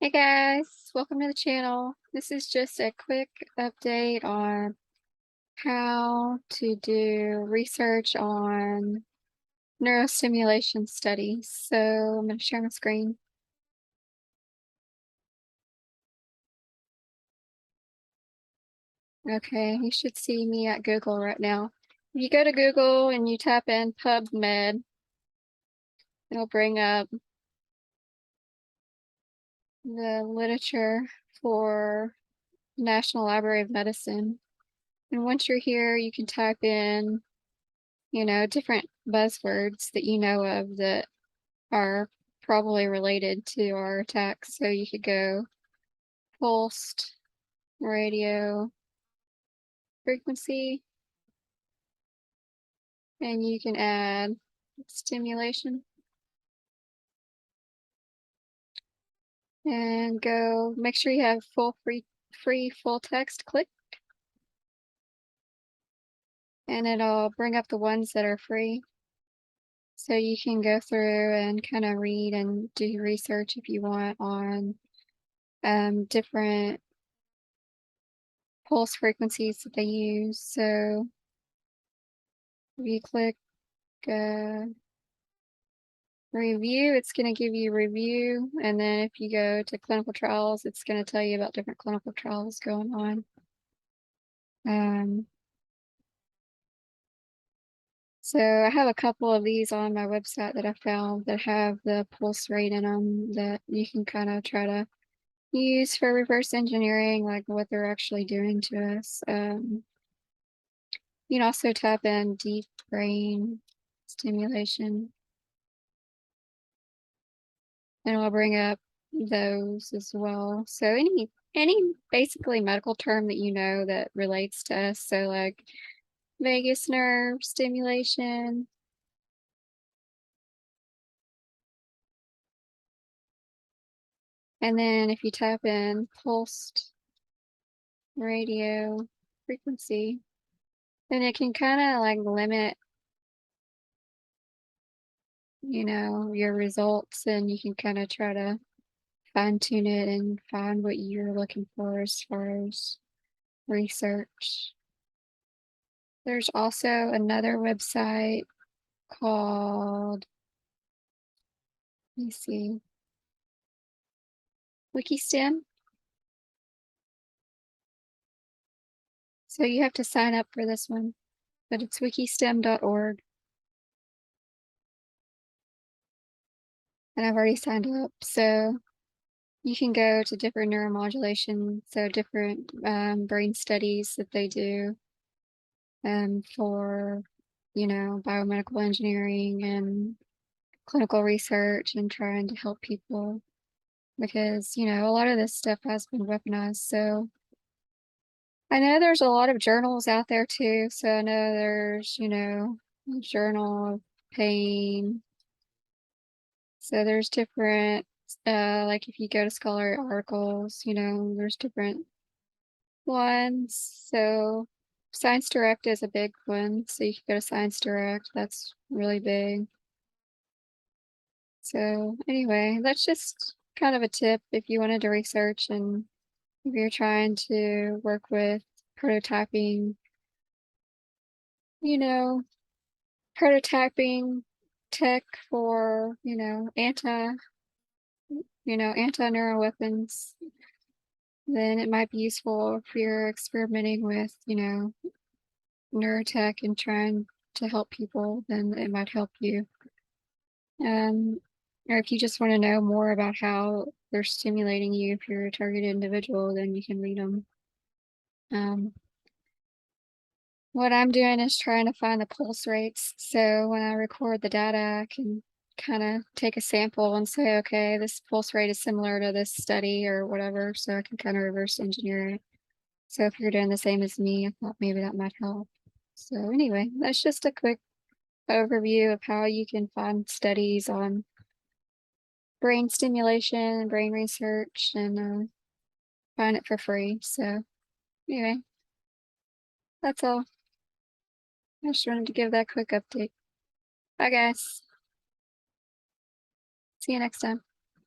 Hey guys, welcome to the channel. This is just a quick update on how to do research on neurostimulation studies. So I'm going to share my screen. Okay, you should see me at Google right now. If you go to Google and you type in PubMed, it'll bring up the literature for National Library of Medicine. And once you're here, you can type in different buzzwords that you know of that are probably related to our attacks. So you could go pulsed radio frequency, and you can add stimulation and go make sure you have free full text click, and it'll bring up the ones that are free. So you can go through and kind of read and do research if you want on different pulse frequencies that they use. So if you click review, it's going to give you review. And then if you go to clinical trials, it's going to tell you about different clinical trials going on. So I have a couple of these on my website that I found that have the pulse rate in them that you can kind of try to use for reverse engineering, like what they're actually doing to us. You can also type in deep brain stimulation, and it'll bring up those as well. So any basically medical term that you know that relates to us. So like vagus nerve stimulation. And then if you type in pulsed radio frequency, then it can kind of like limit, your results, and you can kind of try to fine tune it and find what you're looking for as far as research. There's also another website called, let me see, Wikistem. So you have to sign up for this one, but it's wikistem.org. And I've already signed up. So you can go to different neuromodulation, so different brain studies that they do for, biomedical engineering and clinical research and trying to help people because, a lot of this stuff has been weaponized. So I know there's a lot of journals out there too. So I know there's, a journal of pain. So there's different, like if you go to scholarly articles, there's different ones. So Science Direct is a big one. So you can go to Science Direct. That's really big. So anyway, that's just kind of a tip if you wanted to research and if you're trying to work with prototyping, you know, prototyping tech for, anti-neural weapons, then it might be useful if you're experimenting with, neurotech and trying to help people, then it might help you. Or if you just want to know more about how they're stimulating you, if you're a targeted individual, then you can read them. What I'm doing is trying to find the pulse rates. So when I record the data, I can kind of take a sample and say, okay, this pulse rate is similar to this study or whatever. So I can kind of reverse engineer it. So if you're doing the same as me, I thought maybe that might help. So anyway, that's just a quick overview of how you can find studies on brain stimulation, brain research, and find it for free. So anyway, that's all. I just wanted to give that quick update. Bye, guys. See you next time.